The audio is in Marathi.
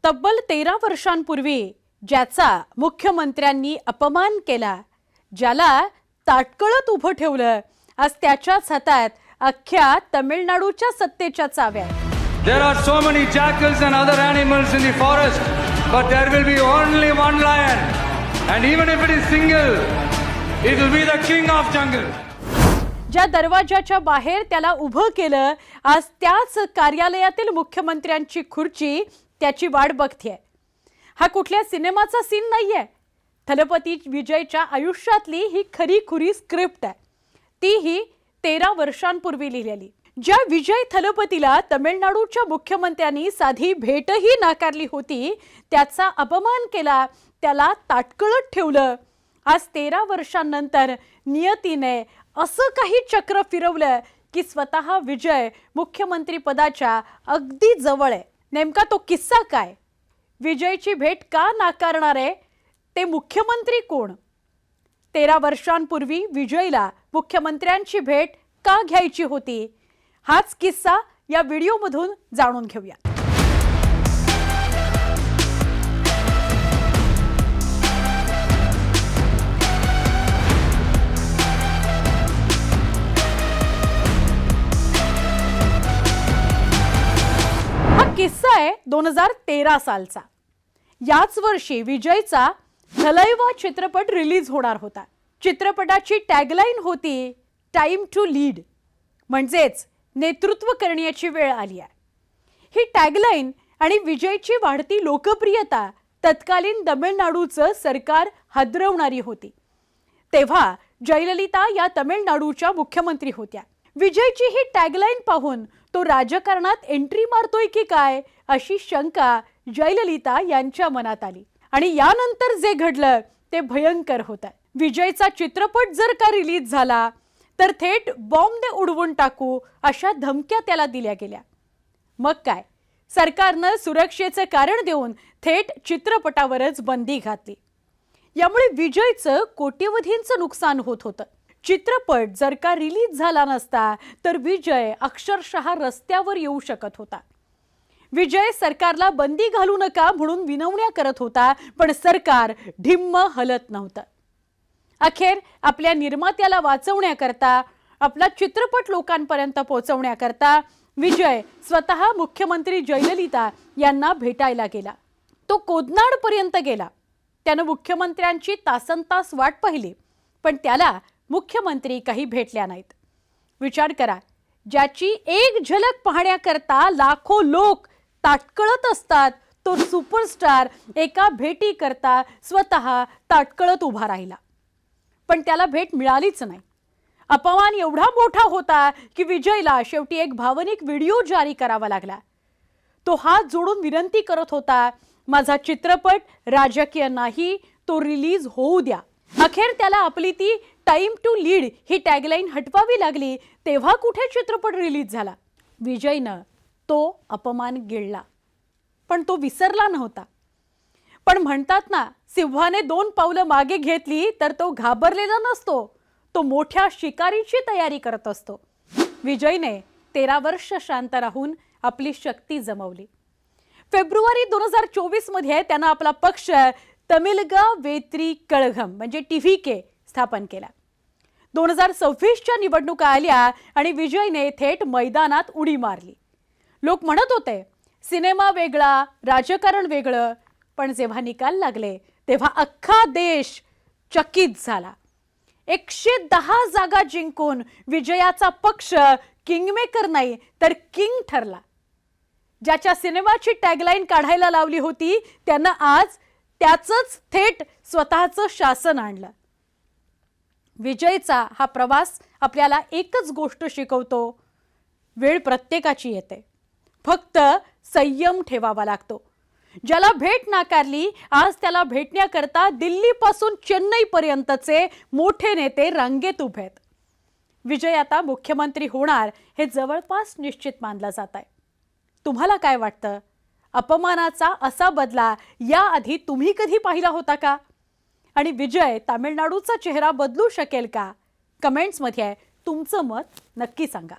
तब्बल 13 वर्षांपूर्वी ज्याचा मुख्यमंत्र्यांनी अपमान केला, ज्याला ताटकळत उभं ठेवलं, आज त्याच्याच हातात अख्ख्या तमिळनाडूच्या सत्तेच्या चाव्या आहेत. There are so many jackals and other animals in the forest, but there will be only one lion. And even if it is single, it will be the king of jungle. ज्या दरवाजाच्या बाहेर त्याला उभं केलं, आज त्याच कार्यालयातील मुख्यमंत्र्यांची खुर्ची त्याची वाट बघतेय. हा कुठल्या सिनेमाचा सीन नाहीये. थलपती विजयच्या आयुष्यातली ही खरी खुरी स्क्रिप्ट आहे. तीही 13 वर्षांपूर्वी लिहिलेली. ज्या विजय थलपतीला तमिळनाडूच्या मुख्यमंत्र्यांनी साधी भेटही नाकारली होती, त्याचा अपमान केला, त्याला ताटकळत ठेवलं. आज 13 वर्षांनंतर नियतीने असं काही चक्र फिरवलं की स्वतः विजय मुख्यमंत्री पदाच्या अगदी जवळ आहे. नेमका तो किस्सा काय? विजयची भेट का नाकारणार आहे? ते मुख्यमंत्री कोण? 13 वर्षांपूर्वी विजयला मुख्यमंत्र्यांची भेट का घ्यायची होती? हाच किस्सा या व्हिडिओमधून जाणून घेऊया. किस्सा आहे 2013 सालचा. याच वर्षी विजयचा थलैवा चित्रपट रिलीज होणार होता. चित्रपटाची टॅगलाईन होती टाइम टू लीड, म्हणजेच नेतृत्व करण्याची वेळ आली आहे. ही टॅगलाईन आणि विजयची वाढती लोकप्रियता तत्कालीन तमिळनाडूचं सरकार हादरवणारी होती. तेव्हा जयललिता या तमिळनाडूच्या मुख्यमंत्री होत्या. विजयची ही टॅगलाईन पाहून तो राजकारणात एंट्री मारतोय की काय अशी शंका जयललिता यांच्या मनात आली. आणि यानंतर जे घडलं ते भयंकर होतं. विजयचा चित्रपट जर का रिलीज झाला तर थेट बॉम्ब उडवून टाकू अशा धमक्या त्याला दिल्या गेल्या. मग काय, सरकारनं सुरक्षेचं कारण देऊन थेट चित्रपटावरच बंदी घातली. यामुळे विजयचं कोट्यवधींचं नुकसान होत होतं. चित्रपट जर का रिलीज झाला नसता तर विजय अक्षरशः रस्त्यावर येऊ शकत होता. विजय सरकारला बंदी घालू नका म्हणून विनवण्या करत होता, पण सरकार ढिम्म हलत नव्हतं. अखेर आपल्या निर्मात्याला वाचवण्याकरता, आपला चित्रपट लोकांपर्यंत पोहोचवण्याकरता विजय स्वतः मुख्यमंत्री जयललिता यांना भेटायला गेला. तो कोदनाडपर्यंत गेला. त्यानं मुख्यमंत्र्यांची तासनतास वाट पाहिली, पण त्याला मुख्यमंत्री काही भेटल्या नाहीत. विचार करा, ज्याची एक झलक पाहण्याकरता लाखो लोक ताटकळत असतात, तो सुपरस्टार एका भेटी करता स्वतः ताटकळत उभा राहिला. पण त्याला भेट मिळालीच नाही. अपमान एवढा मोठा होता की विजयला शेवटी एक भावनिक व्हिडिओ जारी करावा लागला. तो हात जोडून विनंती करत होता, माझा चित्रपट राजकीय नाही, तो रिलीज होऊ द्या. अखेर त्याला आपली ती टाइम टू लीड ही टॅगलाईन हटवावी लागली. तेव्हा कुठे चित्रपट रिलीज झाला? विजयनं तो अपमान गिळला, पण तो विसरला नव्हता. पण म्हणतात ना, सिंहाने 2 पावलं मागे घेतली तर तो घाबरलेला नसतो, तो मोठ्या शिकारीची तयारी करत असतो. विजयने 13 वर्ष शांत राहून आपली शक्ती जमवली. फेब्रुवारी 2024 मध्ये त्यानं आपला पक्ष तमिलगा वेत्री कळघम म्हणजे TVK स्थापन केला. 2026च्या निवडणुका आल्या आणि विजयने थेट मैदानात उडी मारली. लोक म्हणत होते सिनेमा वेगळा, राजकारण वेगळं, पण जेव्हा निकाल लागले तेव्हा अख्खा देश चकित झाला. 110 जागा जिंकून विजयाचा पक्ष किंगमेकर नाही तर किंग ठरला. ज्याच्या सिनेमाची टॅगलाईन काढायला लावली होती त्यानं आज त्याचंच थेट स्वतःचं शासन आणलं. विजयचा हा प्रवास आपल्याला एकच गोष्ट शिकवतो, वेळ प्रत्येकाची येते, फक्त संयम ठेवावा लागतो. ज्याला भेट नाकारली, आज त्याला भेटण्याकरता दिल्लीपासून चेन्नईपर्यंतचे मोठे नेते रांगेत उभे आहेत. विजय आता मुख्यमंत्री होणार हे जवळपास निश्चित मानलं जात आहे. तुम्हाला काय वाटतं? अपमानाचा असा बदला याआधी तुम्ही कधी पाहिला होता का? आणि विजय तामिळनाडूचा चेहरा बदलू शकेल का? कमेंट्समध्ये तुमचं मत नक्की सांगा.